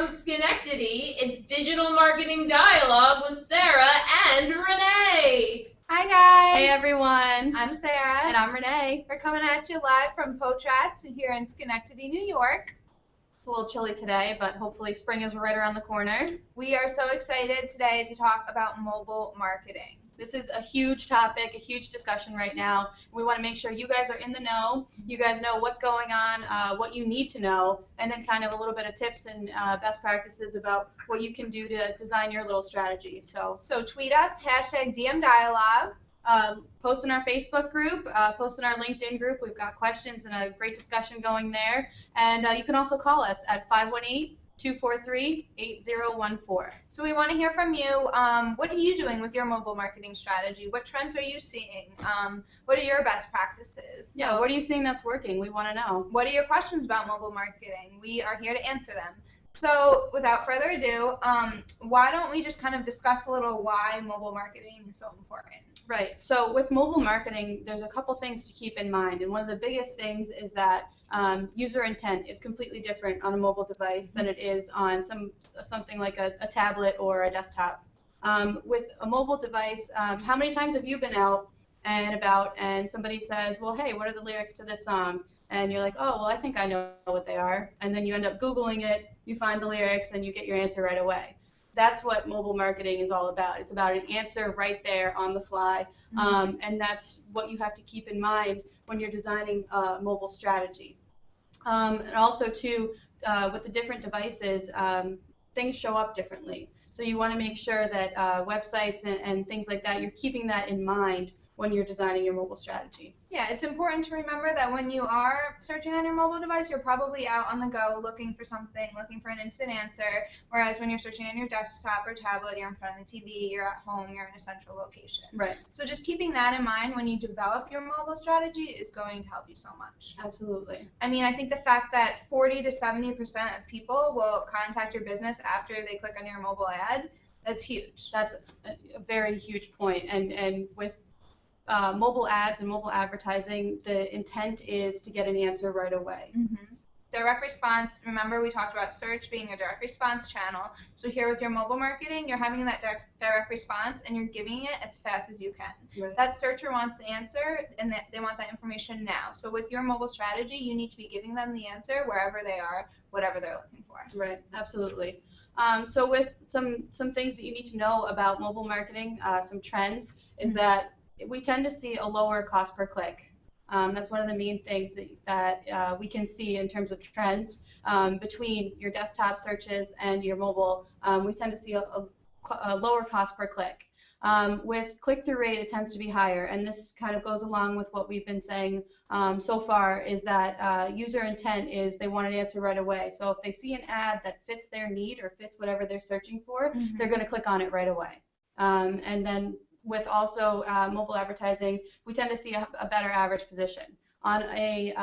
From Schenectady, it's Digital Marketing Dialogue with Sarah and Renee. Hi guys! Hey everyone! I'm Sarah. And I'm Renee. We're coming at you live from Potrats here in Schenectady, New York. It's a little chilly today, but hopefully spring is right around the corner. We are so excited today to talk about mobile marketing. This is a huge topic, a huge discussion right now. We want to make sure you guys are in the know, you guys know what's going on, what you need to know, and then kind of a little bit of tips and best practices about what you can do to design your little strategy. So tweet us, #DMDialogue. Post in our Facebook group, post in our LinkedIn group. We've got questions and a great discussion going there. And you can also call us at 518-243-8014. So we want to hear from you. What are you doing with your mobile marketing strategy? What trends are you seeing? What are your best practices? Yeah, what are you seeing that's working? We want to know. What are your questions about mobile marketing? We are here to answer them. So without further ado, why don't we just kind of discuss a little why mobile marketing is so important? Right. So with mobile marketing, there's a couple things to keep in mind. And one of the biggest things is that user intent is completely different on a mobile device than it is on something like a tablet or a desktop. With a mobile device, how many times have you been out and about and somebody says, well, hey, what are the lyrics to this song? And you're like, oh, well, I think I know what they are. And then you end up Googling it, you find the lyrics, and you get your answer right away. That's what mobile marketing is all about. It's about an answer right there on the fly, and that's what you have to keep in mind when you're designing a mobile strategy. And also, too, with the different devices, things show up differently. So you want to make sure that websites and things like that, you're keeping that in mind when you're designing your mobile strategy. Yeah, it's important to remember that when you are searching on your mobile device, you're probably out on the go looking for something, looking for an instant answer, whereas when you're searching on your desktop or tablet, you're in front of the TV, you're at home, you're in a central location. Right. So just keeping that in mind when you develop your mobile strategy is going to help you so much. Absolutely. I mean, I think the fact that 40 to 70% of people will contact your business after they click on your mobile ad, that's huge. That's a very huge point. And with mobile ads and mobile advertising, the intent is to get an answer right away. Direct response, remember we talked about search being a direct response channel. So here with your mobile marketing, you're having that direct response and you're giving it as fast as you can. Right. That searcher wants the answer and they want that information now. So with your mobile strategy, you need to be giving them the answer wherever they are, whatever they're looking for. Right, absolutely. So with some things that you need to know about mobile marketing, some trends, is that we tend to see a lower cost per click. That's one of the main things that we can see in terms of trends between your desktop searches and your mobile. We tend to see a lower cost per click. With click-through rate, it tends to be higher, and this kind of goes along with what we've been saying so far, is that user intent is they want an answer right away. So if they see an ad that fits their need or fits whatever they're searching for, they're going to click on it right away. And then with also mobile advertising, we tend to see a better average position. On a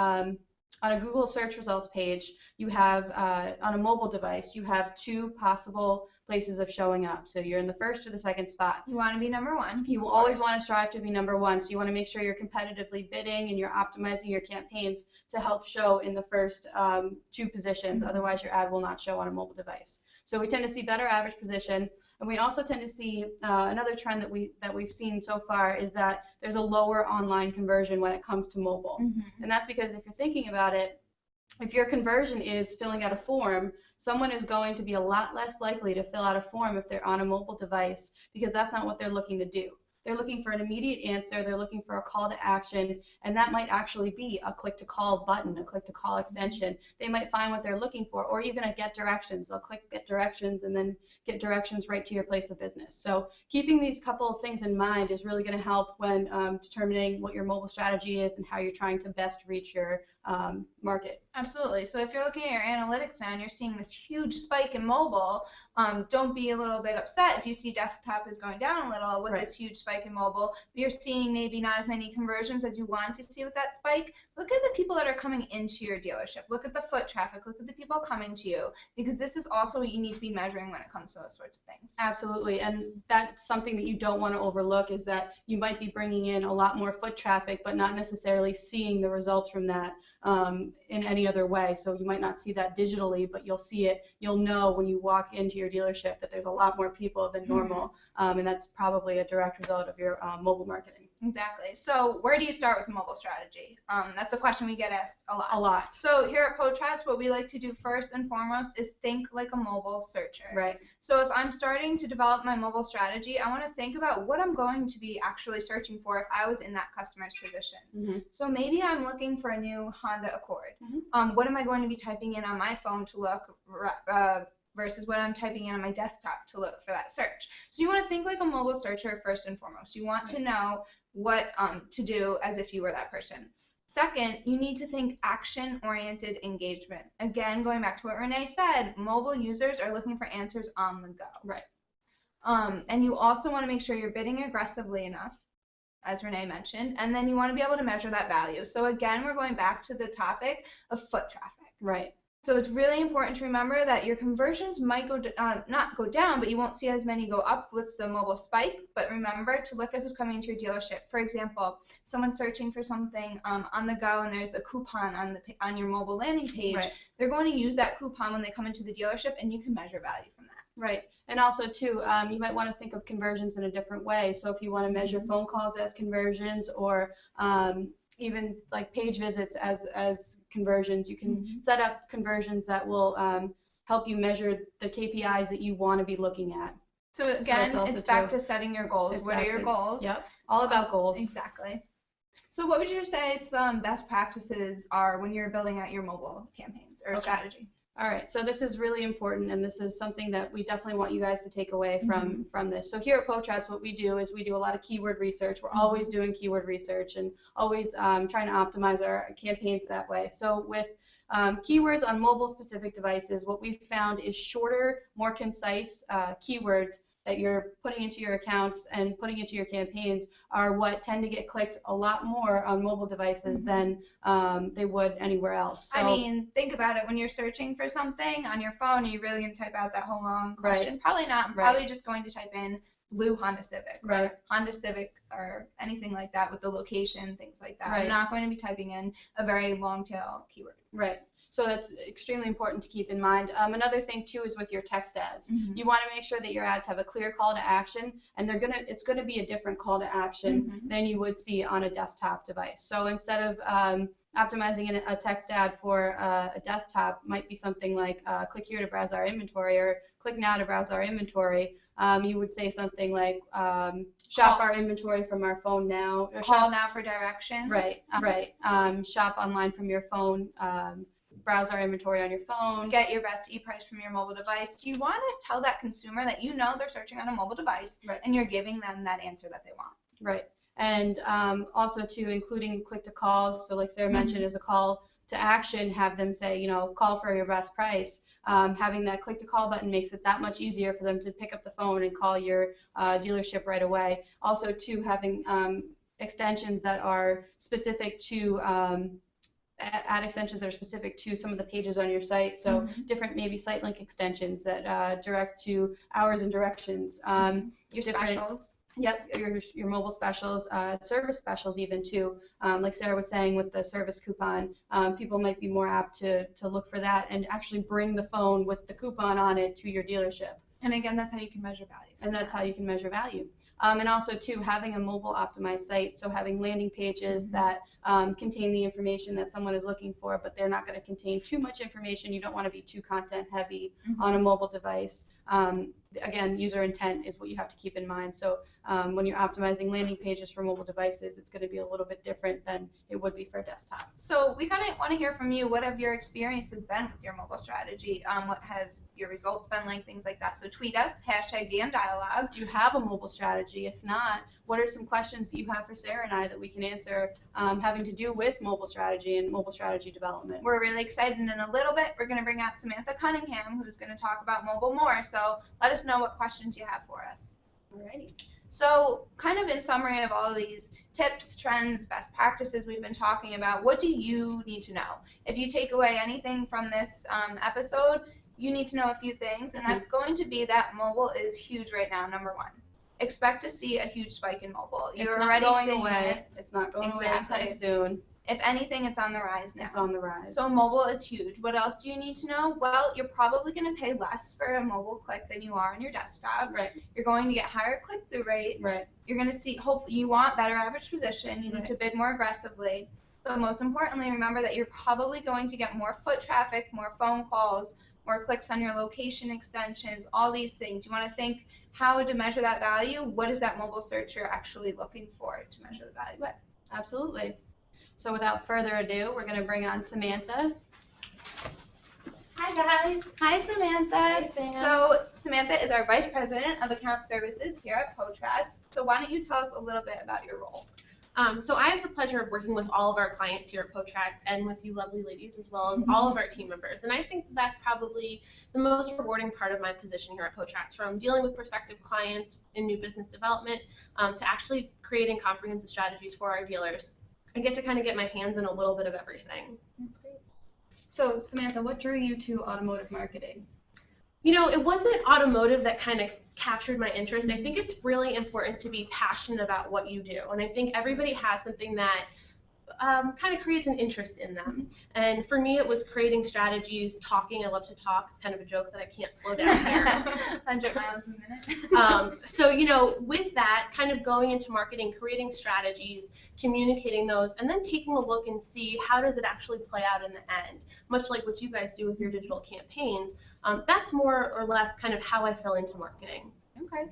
Google search results page, you have, on a mobile device, you have two possible places of showing up. So you're in the first or the second spot. You want to be number one. You will always want to strive to be number one. So you want to make sure you're competitively bidding and you're optimizing your campaigns to help show in the first two positions. Otherwise, your ad will not show on a mobile device. So we tend to see better average position. And we also tend to see another trend that we've seen so far is that there's a lower online conversion when it comes to mobile. And that's because if you're thinking about it, if your conversion is filling out a form, someone is going to be a lot less likely to fill out a form if they're on a mobile device, because that's not what they're looking to do. They're looking for an immediate answer, they're looking for a call to action, and that might actually be a click-to-call button, a click-to-call extension. They might find what they're looking for, or even a get directions. They'll click get directions and then get directions right to your place of business. So keeping these couple of things in mind is really going to help when determining what your mobile strategy is and how you're trying to best reach your market. Absolutely. So if you're looking at your analytics now and you're seeing this huge spike in mobile, don't be a little bit upset if you see desktop is going down a little with this huge spike in mobile. If you're seeing maybe not as many conversions as you want to see with that spike, look at the people that are coming into your dealership. Look at the foot traffic. Look at the people coming to you, because this is also what you need to be measuring when it comes to those sorts of things. Absolutely. And that's something that you don't want to overlook, is that you might be bringing in a lot more foot traffic but not necessarily seeing the results from that in any other way. So you might not see that digitally, but you'll see it. You'll know when you walk into your dealership that there's a lot more people than normal, and that's probably a direct result of your mobile marketing. Exactly. So where do you start with a mobile strategy? That's a question we get asked a lot. A lot. So here at PoTrats, what we like to do first and foremost is think like a mobile searcher. Right. So if I'm starting to develop my mobile strategy, I want to think about what I'm going to be actually searching for if I was in that customer's position. So maybe I'm looking for a new Honda Accord. What am I going to be typing in on my phone to look versus what I'm typing in on my desktop to look for that search? So you want to think like a mobile searcher first and foremost. You want to know what to do as if you were that person. Second, you need to think action-oriented engagement. Again, going back to what Renee said, mobile users are looking for answers on the go. Right. And you also want to make sure you're bidding aggressively enough, as Renee mentioned, and then you want to be able to measure that value. So again, we're going back to the topic of foot traffic. Right. So it's really important to remember that your conversions might not go down, but you won't see as many go up with the mobile spike. But remember to look at who's coming into your dealership. For example, someone searching for something on the go, and there's a coupon on your mobile landing page. Right. They're going to use that coupon when they come into the dealership, and you can measure value from that. Right. And also, too, you might want to think of conversions in a different way. So if you want to measure phone calls as conversions, or even like page visits as conversions, you can set up conversions that will help you measure the KPIs that you want to be looking at. So again, it's back to setting your goals. What are your goals? Yep. All about goals. Exactly. So what would you say some best practices are when you're building out your mobile campaigns or strategy? All right, so this is really important, and this is something that we definitely want you guys to take away from this. So here at PoTrats, what we do is we do a lot of keyword research. We're always doing keyword research and always trying to optimize our campaigns that way. So with keywords on mobile-specific devices, what we've found is shorter, more concise keywords that you're putting into your accounts and putting into your campaigns are what tend to get clicked a lot more on mobile devices than they would anywhere else. So, I mean, think about it. When you're searching for something on your phone, are you really going to type out that whole long question? Right. Probably not. I'm probably just going to type in blue Honda Civic, right, Honda Civic, or anything like that with the location, things like that. Right. I'm not going to be typing in a very long tail keyword. Right. So that's extremely important to keep in mind. Another thing too is with your text ads. You want to make sure that your ads have a clear call to action, and it's gonna be a different call to action than you would see on a desktop device. So instead of optimizing a text ad for a desktop, might be something like click here to browse our inventory, or click now to browse our inventory. You would say something like shop our inventory from our phone now, or call now for directions. Right, right. Shop online from your phone. Browse our inventory on your phone. Get your best e-price from your mobile device. You want to tell that consumer that you know they're searching on a mobile device, and you're giving them that answer that they want. Right. And also too, including click to calls. So like Sarah mentioned, as a call to action, have them say, call for your best price. Having that click to call button makes it that much easier for them to pick up the phone and call your dealership right away. Also too, having extensions that are specific to ad extensions that are specific to some of the pages on your site. So different maybe site link extensions that direct to hours and directions. Your specials. Yep, your mobile specials, service specials even too. Like Sarah was saying with the service coupon, people might be more apt to look for that and actually bring the phone with the coupon on it to your dealership. And again, that's how you can measure value. And that's how you can measure value. And also too, having a mobile optimized site, so having landing pages that contain the information that someone is looking for, but they're not going to contain too much information. You don't want to be too content heavy on a mobile device. Again, user intent is what you have to keep in mind. So when you're optimizing landing pages for mobile devices, it's going to be a little bit different than it would be for a desktop. So we kind of want to hear from you. What have your experiences been with your mobile strategy? What has your results been like, things like that? So tweet us, #DMDialogue. Do you have a mobile strategy? If not, what are some questions that you have for Sarah and I that we can answer having to do with mobile strategy and mobile strategy development? We're really excited, and in a little bit we're going to bring out Samantha Cunningham, who's going to talk about mobile more. So let us know what questions you have for us. Alrighty. So kind of in summary of all these tips, trends, best practices we've been talking about, what do you need to know? If you take away anything from this episode, you need to know a few things, and that's going to be that mobile is huge right now, number one. Expect to see a huge spike in mobile. It's not going away. It's not going away anytime soon. If anything, it's on the rise now. It's on the rise. So mobile is huge. What else do you need to know? Well, you're probably going to pay less for a mobile click than you are on your desktop. Right. You're going to get higher click-through rate. Right. You're going to see, hopefully, you want better average position. You need Right. to bid more aggressively. But most importantly, remember that you're probably going to get more foot traffic, more phone calls, more clicks on your location extensions, all these things. You want to think how to measure that value. What is that mobile search you're actually looking for to measure the value with? Absolutely. So without further ado, we're going to bring on Samantha. Hi, guys. Hi, Samantha. Hi, Sam. So Samantha is our Vice President of Account Services here at Potrats. So why don't you tell us a little bit about your role? So I have the pleasure of working with all of our clients here at Potrats and with you lovely ladies as well as all of our team members. And I think that's probably the most rewarding part of my position here at Potrats, from dealing with prospective clients in new business development to actually creating comprehensive strategies for our dealers. I get to kind of get my hands in a little bit of everything. That's great. So Samantha, what drew you to automotive marketing? You know, it wasn't automotive that kind of captured my interest. I think it's really important to be passionate about what you do. And I think everybody has something that kind of creates an interest in them. And for me, it was creating strategies, talking. I love to talk. It's kind of a joke that I can't slow down here. 100 miles a minute. So, you know, with that, kind of going into marketing, creating strategies, communicating those, and then taking a look and see how does it actually play out in the end, much like what you guys do with your digital campaigns. That's more or less kind of how I fell into marketing. Okay.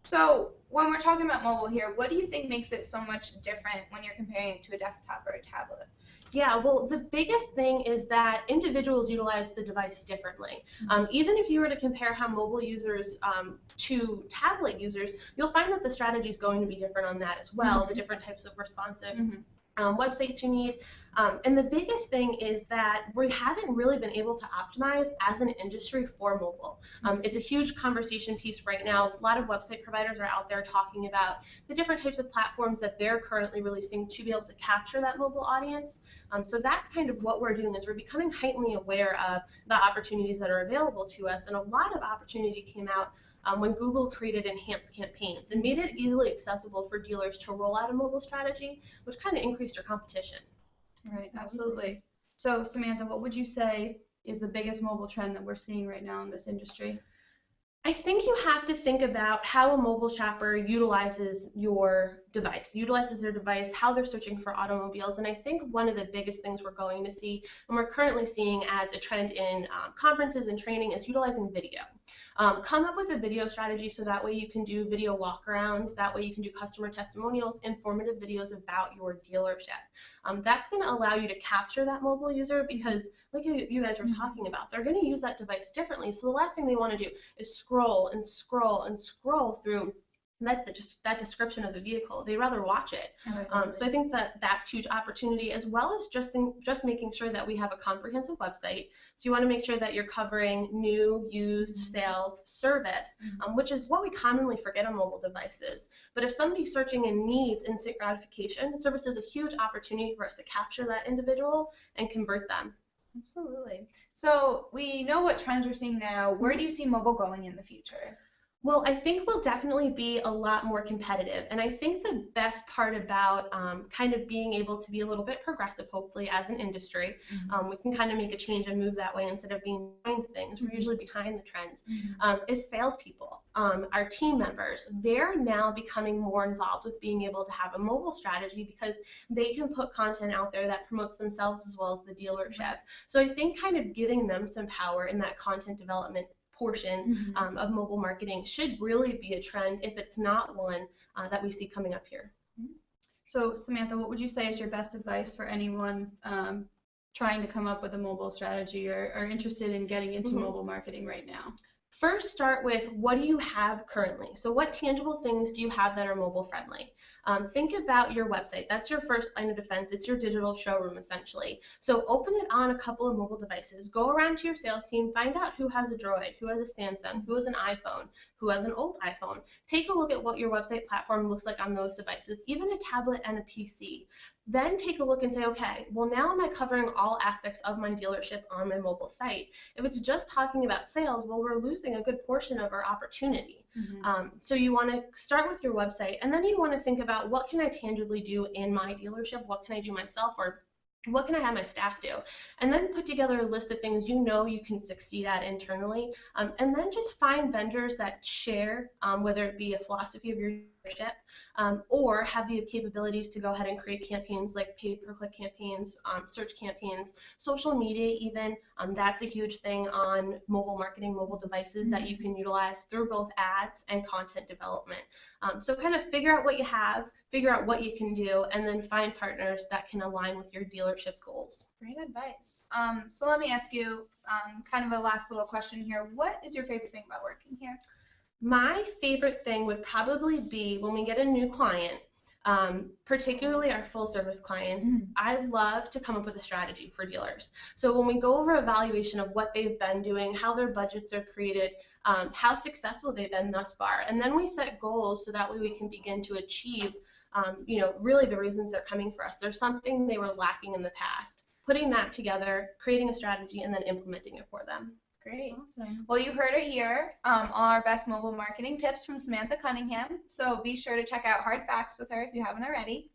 So when we're talking about mobile here, what do you think makes it so much different when you're comparing it to a desktop or a tablet? Yeah, well, the biggest thing is that individuals utilize the device differently. Even if you were to compare how mobile users to tablet users, you'll find that the strategy is going to be different on that as well, the different types of responsive websites you need. And the biggest thing is that we haven't really been able to optimize as an industry for mobile. It's a huge conversation piece right now. A lot of website providers are out there talking about the different types of platforms that they're currently releasing to be able to capture that mobile audience. So that's kind of what we're doing, is we're becoming heightenedly aware of the opportunities that are available to us. And a lot of opportunity came out when Google created enhanced campaigns and made it easily accessible for dealers to roll out a mobile strategy, which kind of increased our competition. Right, absolutely. So Samantha, what would you say is the biggest mobile trend that we're seeing right now in this industry? I think you have to think about how a mobile shopper utilizes your device, utilizes their device, how they're searching for automobiles. And I think one of the biggest things we're going to see, and we're currently seeing as a trend in conferences and training, is utilizing video. Come up with a video strategy so that way you can do video walkarounds, that way you can do customer testimonials, informative videos about your dealership. That's going to allow you to capture that mobile user, because like you guys were talking about, they're going to use that device differently. So the last thing they want to do is scroll and scroll and scroll through that description of the vehicle. They'd rather watch it. So I think that that's huge opportunity, as well as just making sure that we have a comprehensive website. So you want to make sure that you're covering new, used, sales, service, which is what we commonly forget on mobile devices. But if somebody's searching and needs instant gratification, service is a huge opportunity for us to capture that individual and convert them. Absolutely. So we know what trends we're seeing now. Where do you see mobile going in the future? Well, I think we'll definitely be a lot more competitive, and I think the best part about kind of being able to be a little bit progressive, hopefully, as an industry, we can kind of make a change and move that way instead of being behind things. We're usually behind the trends, is salespeople. Our team members, they're now becoming more involved with being able to have a mobile strategy, because they can put content out there that promotes themselves as well as the dealership. So I think kind of giving them some power in that content development portion of mobile marketing should really be a trend, if it's not one that we see coming up here. So Samantha, what would you say is your best advice for anyone trying to come up with a mobile strategy or interested in getting into mobile marketing right now? First, start with, what do you have currently? So what tangible things do you have that are mobile friendly? Think about your website. That's your first line of defense. It's your digital showroom, essentially. So open it on a couple of mobile devices. Go around to your sales team, find out who has a Droid, who has a Samsung, who has an iPhone, who has an old iPhone. Take a look at what your website platform looks like on those devices, even a tablet and a PC. Then take a look and say, okay, well, now am I covering all aspects of my dealership on my mobile site? If it's just talking about sales, well, we're losing a good portion of our opportunity. So you want to start with your website, and then you want to think about, what can I tangibly do in my dealership? What can I do myself, or What can I have my staff do? And then put together a list of things you know you can succeed at internally. And then just find vendors that share, whether it be a philosophy of your leadership, or have the capabilities to go ahead and create campaigns like pay-per-click campaigns, search campaigns, social media even. That's a huge thing on mobile marketing, mobile devices that you can utilize through both ads and content development. So kind of figure out what you have, figure out what you can do, and then find partners that can align with your dealership's goals. Great advice. So let me ask you kind of a last little question here. What is your favorite thing about working here? My favorite thing would probably be when we get a new client, particularly our full service clients. I love to come up with a strategy for dealers. So when we go over evaluation of what they've been doing, how their budgets are created, how successful they've been thus far, and then we set goals so that way we can begin to achieve really the reasons they're coming for us. There's something they were lacking in the past. Putting that together, creating a strategy, and then implementing it for them. Great. Awesome. Well, you heard it here, all our best mobile marketing tips from Samantha Cunningham. So be sure to check out Hard Facts with her if you haven't already.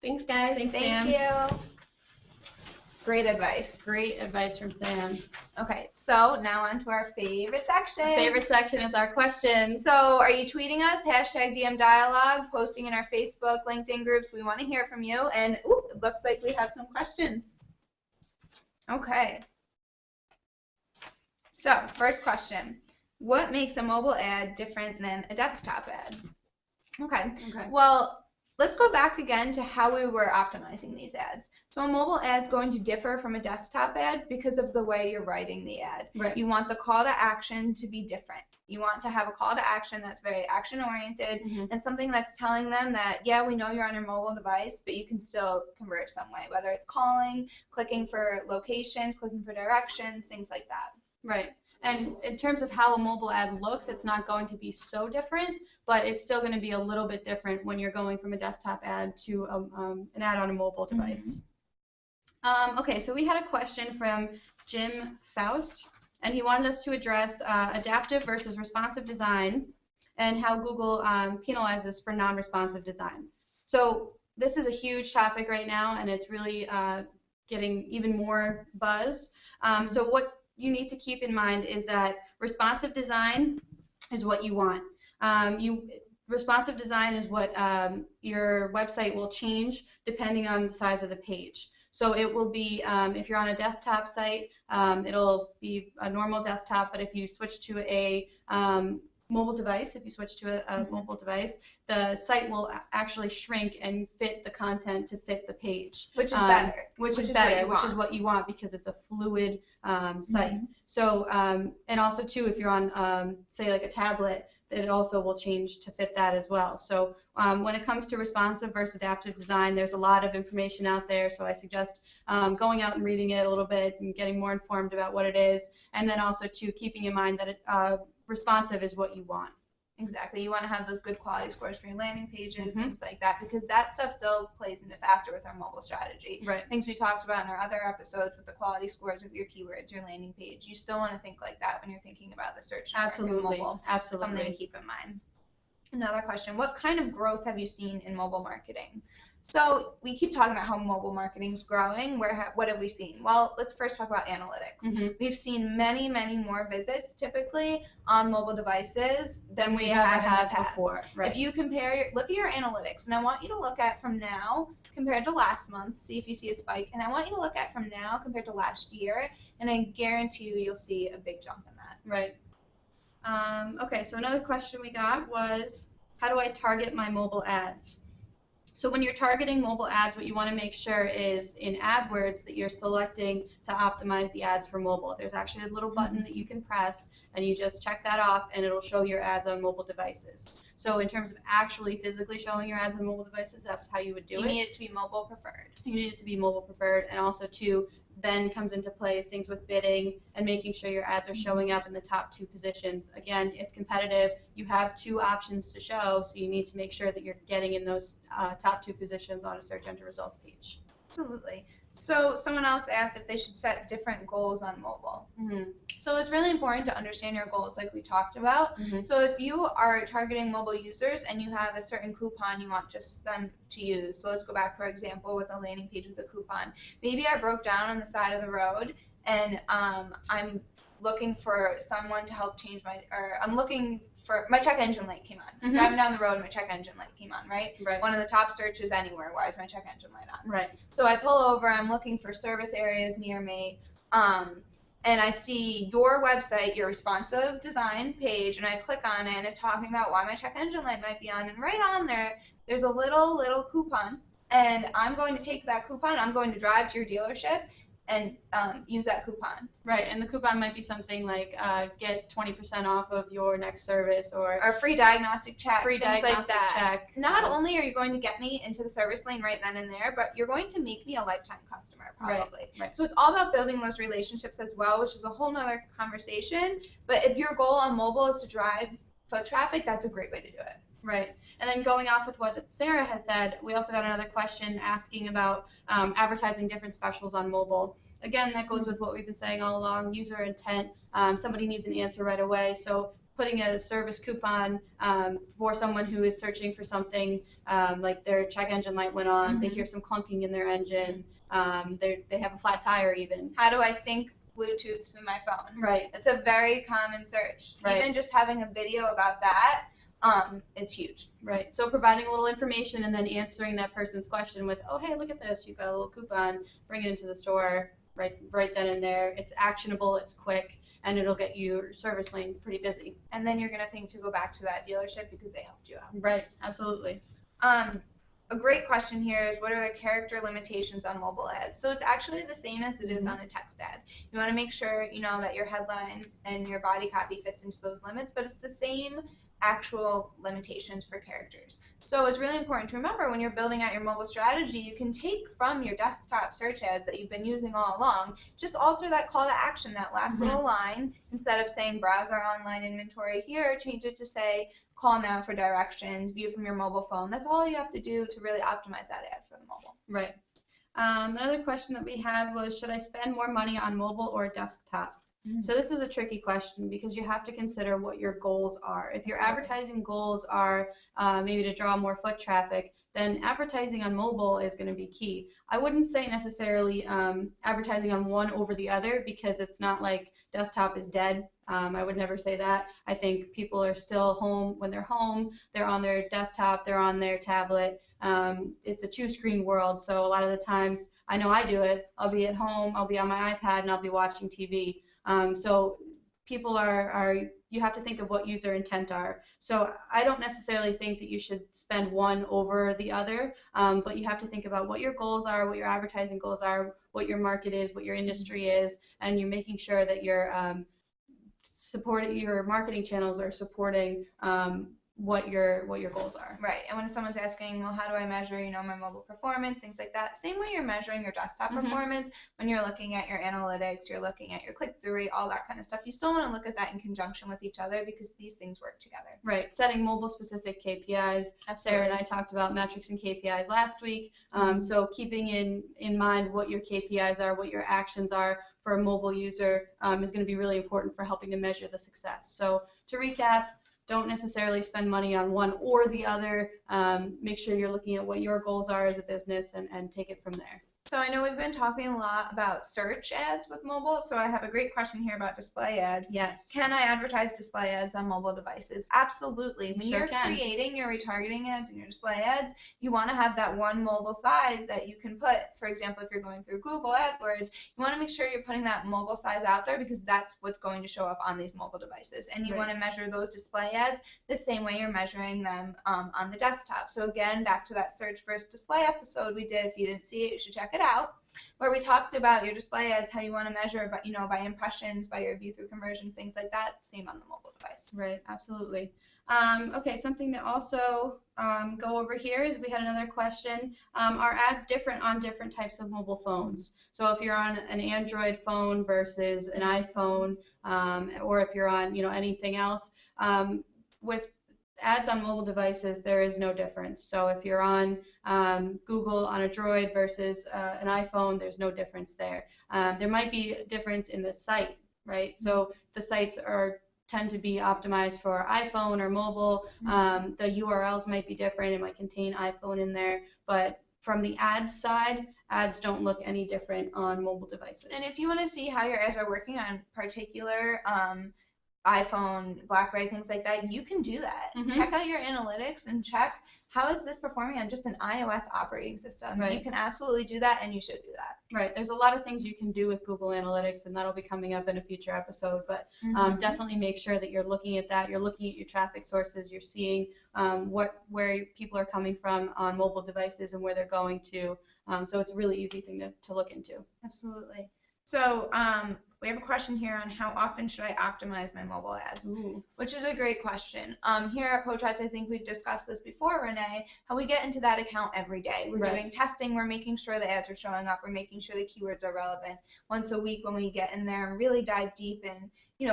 Thanks, guys. Thanks, Thank Sam. you. Great advice. Great advice from Sam. Okay, so now on to our favorite section. Our favorite section is our questions. So are you tweeting us, #DM Dialogue, posting in our Facebook, LinkedIn groups? We want to hear from you. And it looks like we have some questions. Okay. So first question, what makes a mobile ad different than a desktop ad? Okay. Well, let's go back again to how we were optimizing these ads. So a mobile ad is going to differ from a desktop ad because of the way you're writing the ad. Right. You want the call to action to be different. You want to have a call to action that's very action oriented and something that's telling them that, yeah, we know you're on your mobile device, but you can still convert some way, whether it's calling, clicking for locations, clicking for directions, things like that. Right. And in terms of how a mobile ad looks, it's not going to be so different, but it's still going to be a little bit different when you're going from a desktop ad to an ad on a mobile device. Okay, so we had a question from Jim Faust, and he wanted us to address adaptive versus responsive design and how Google penalizes for non-responsive design. So this is a huge topic right now, and it's really getting even more buzz. So what you need to keep in mind is that responsive design is what you want. Responsive design is what your website will change depending on the size of the page. So it will be, if you're on a desktop site, it'll be a normal desktop, but if you switch to a mobile device, mobile device, the site will actually shrink and fit the content to fit the page. Which is better. Which is what you want because it's a fluid site. So, and also too, if you're on, say like a tablet, it also will change to fit that as well. So when it comes to responsive versus adaptive design, there's a lot of information out there, so I suggest going out and reading it a little bit and getting more informed about what it is, and then also too keeping in mind that responsive is what you want. Exactly. You want to have those good quality scores for your landing pages, things like that, because that stuff still plays into factor with our mobile strategy. Right. Things we talked about in our other episodes with the quality scores of your keywords, your landing page. You still want to think like that when you're thinking about the search network and mobile. Absolutely. Something to keep in mind. Another question, what kind of growth have you seen in mobile marketing? So we keep talking about how mobile marketing is growing. What have we seen? Well, let's first talk about analytics. We've seen many, many more visits typically on mobile devices than we have in the past. Before. Right. If you look at your analytics, and I want you to look at from now compared to last month, see if you see a spike, and I want you to look at from now compared to last year, and I guarantee you'll see a big jump in that. Right. Okay, so another question we got was, how do I target my mobile ads? So when you're targeting mobile ads, what you want to make sure is in AdWords that you're selecting to optimize the ads for mobile. There's actually a little button that you can press, and you just check that off, and it'll show your ads on mobile devices. So in terms of actually physically showing your ads on mobile devices, that's how you would do it. You need it to be mobile preferred. You need it to be mobile preferred, and also too, then comes into play things with bidding and making sure your ads are showing up in the top 2 positions. Again, it's competitive. You have 2 options to show, so you need to make sure that you're getting in those top 2 positions on a search engine results page. Absolutely. So someone else asked if they should set different goals on mobile. Mm-hmm. So it's really important to understand your goals like we talked about. Mm-hmm. So if you are targeting mobile users and you have a certain coupon you want just them to use, so let's go back for example with a landing page with a coupon. Maybe I broke down on the side of the road and I'm looking for someone to help change I'm looking for, my check engine light came on. Mm-hmm. Driving down the road, my check engine light came on, right? Right. One of the top searches anywhere, why is my check engine light on? Right. So I pull over, I'm looking for service areas near me, and I see your website, your responsive design page, and I click on it, and it's talking about why my check engine light might be on, and right on there, there's a little coupon, and I'm going to take that coupon, I'm going to drive to your dealership and use that coupon. Right, and the coupon might be something like get 20% off of your next service, or free diagnostic check, free things diagnostic like that. check. Not only are you going to get me into the service lane right then and there, but you're going to make me a lifetime customer probably. Right. So it's all about building those relationships as well, which is a whole nother conversation. But if your goal on mobile is to drive foot traffic, that's a great way to do it. Right. And then going off with what Sarah has said, we also got another question asking about advertising different specials on mobile. Again, that goes with what we've been saying all along, user intent. Somebody needs an answer right away. So putting a service coupon for someone who is searching for something like their check engine light went on, they hear some clunking in their engine, they have a flat tire even. How do I sync Bluetooth to my phone? Right. It's a very common search. Right. Even just having a video about that is huge. Right. So providing a little information and then answering that person's question with, oh, hey, look at this. You've got a little coupon. Bring it into the store right then and there. It's actionable. It's quick. And it'll get your service lane pretty busy. And then you're going to think to go back to that dealership because they helped you out. Right. Absolutely. A great question here is what are the character limitations on mobile ads? So it's actually the same as it is on a text ad. You want to make sure you know that your headline and your body copy fits into those limits, but it's the same actual limitations for characters. So it's really important to remember when you're building out your mobile strategy, you can take from your desktop search ads that you've been using all along, just alter that call to action, that last little line. Instead of saying browse our online inventory here, change it to say call now for directions, view from your mobile phone. That's all you have to do to really optimize that ad for the mobile. Right. Another question that we had was, should I spend more money on mobile or desktop? So this is a tricky question because you have to consider what your goals are. If your advertising goals are maybe to draw more foot traffic, then advertising on mobile is going to be key. I wouldn't say necessarily advertising on one over the other because it's not like desktop is dead. I would never say that. I think people are still home. When they're home, they're on their desktop, they're on their tablet. It's a two-screen world, so a lot of the times, I know I do it, I'll be at home, I'll be on my iPad, and I'll be watching TV. So people you have to think of what user intent are. So I don't necessarily think that you should spend one over the other, but you have to think about what your goals are, what your advertising goals are, what your market is, what your industry is, and you're making sure that your marketing channels are supporting what your goals are. Right. And when someone's asking, well, how do I measure, my mobile performance, things like that, same way you're measuring your desktop performance when you're looking at your analytics, you're looking at your click-through rate, all that kind of stuff. You still want to look at that in conjunction with each other because these things work together. Right. Setting mobile-specific KPIs. Absolutely. Sarah and I talked about metrics and KPIs last week. So keeping in mind what your KPIs are, what your actions are for a mobile user is going to be really important for helping to measure the success. So to recap, don't necessarily spend money on one or the other. Make sure you're looking at what your goals are as a business and take it from there. So I know we've been talking a lot about search ads with mobile, so I have a great question here about display ads. Yes. Can I advertise display ads on mobile devices? Absolutely. When Sure you're can. creating your retargeting ads and your display ads, you want to have that one mobile size that you can put, for example, if you're going through Google AdWords, you want to make sure you're putting that mobile size out there because that's what's going to show up on these mobile devices. And you want to measure those display ads the same way you're measuring them on the desktop. So again, back to that search versus display episode we did. If you didn't see it, you should check it out, where we talked about your display ads, how you want to measure, but by impressions, by your view through conversions, things like that. Same on the mobile device. Right, absolutely. Okay, something to also go over here is we had another question. Are ads different on different types of mobile phones? So if you're on an Android phone versus an iPhone, or if you're on anything else, with ads on mobile devices, there is no difference. So if you're on Google on a Droid versus an iPhone, there's no difference there. There might be a difference in the site, right? So the sites tend to be optimized for iPhone or mobile. The URLs might be different. It might contain iPhone in there, but from the ads side, ads don't look any different on mobile devices. And if you want to see how your ads are working on particular iPhone, BlackBerry, things like that, you can do that. Check out your analytics and check how is this performing on just an iOS operating system. Right. You can absolutely do that, and you should do that. Right. There's a lot of things you can do with Google Analytics, and that'll be coming up in a future episode. But definitely make sure that you're looking at that. You're looking at your traffic sources. You're seeing where people are coming from on mobile devices and where they're going to. So it's a really easy thing to look into. Absolutely. So we have a question here on how often should I optimize my mobile ads, which is a great question. Here at Pochats, I think we've discussed this before, Renee, how we get into that account every day. We're doing testing. We're making sure the ads are showing up. We're making sure the keywords are relevant. Once a week when we get in there and really dive deep and,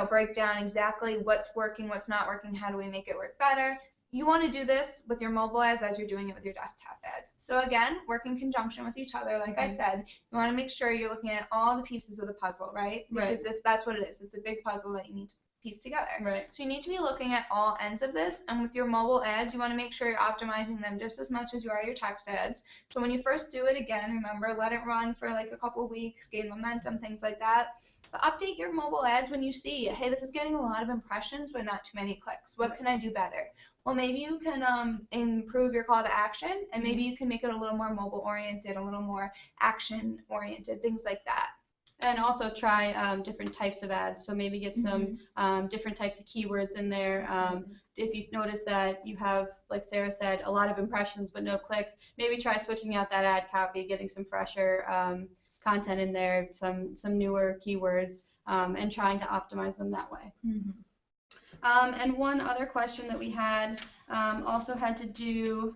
break down exactly what's working, what's not working, how do we make it work better. You want to do this with your mobile ads as you're doing it with your desktop ads. So again, work in conjunction with each other. Like I said, you want to make sure you're looking at all the pieces of the puzzle, right? Because that's what it is. It's a big puzzle that you need to piece together. Right. So you need to be looking at all ends of this. And with your mobile ads, you want to make sure you're optimizing them just as much as you are your text ads. So when you first do it, again, remember, let it run for like a couple weeks, gain momentum, things like that. But update your mobile ads when you see, hey, this is getting a lot of impressions, but not too many clicks. What can I do better? Well, maybe you can improve your call to action, and maybe you can make it a little more mobile-oriented, a little more action-oriented, things like that. And also try different types of ads. So maybe get some different types of keywords in there. If you notice that you have, like Sarah said, a lot of impressions but no clicks, maybe try switching out that ad copy, getting some fresher content in there, some newer keywords, and trying to optimize them that way. And one other question that we had also had to do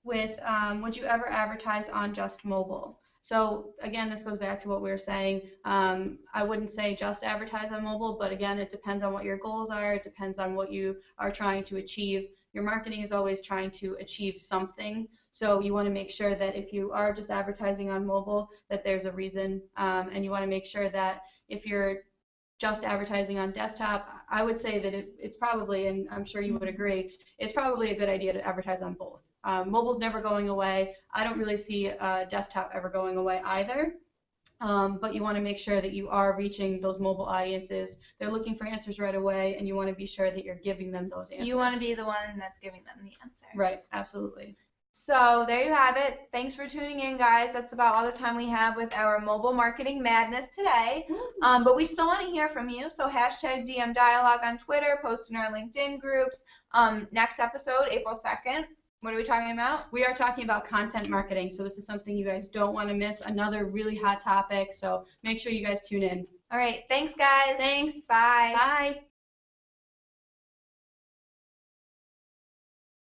with would you ever advertise on just mobile? So again, this goes back to what we were saying. I wouldn't say just advertise on mobile, but again, it depends on what your goals are. It depends on what you are trying to achieve. Your marketing is always trying to achieve something. So you want to make sure that if you are just advertising on mobile, that there's a reason. And you want to make sure that if you're just advertising on desktop, I would say that it's probably, and I'm sure you would agree, it's probably a good idea to advertise on both. Mobile's never going away. I don't really see desktop ever going away either. But you want to make sure that you are reaching those mobile audiences. They're looking for answers right away, and you want to be sure that you're giving them those answers. You want to be the one that's giving them the answer. Right, absolutely. So there you have it. Thanks for tuning in, guys. That's about all the time we have with our mobile marketing madness today. But we still want to hear from you. So hashtag DM Dialogue on Twitter, post in our LinkedIn groups. Next episode, April 2nd. What are we talking about? We are talking about content marketing. So this is something you guys don't want to miss. Another really hot topic. So make sure you guys tune in. All right. Thanks, guys. Thanks. Bye. Bye.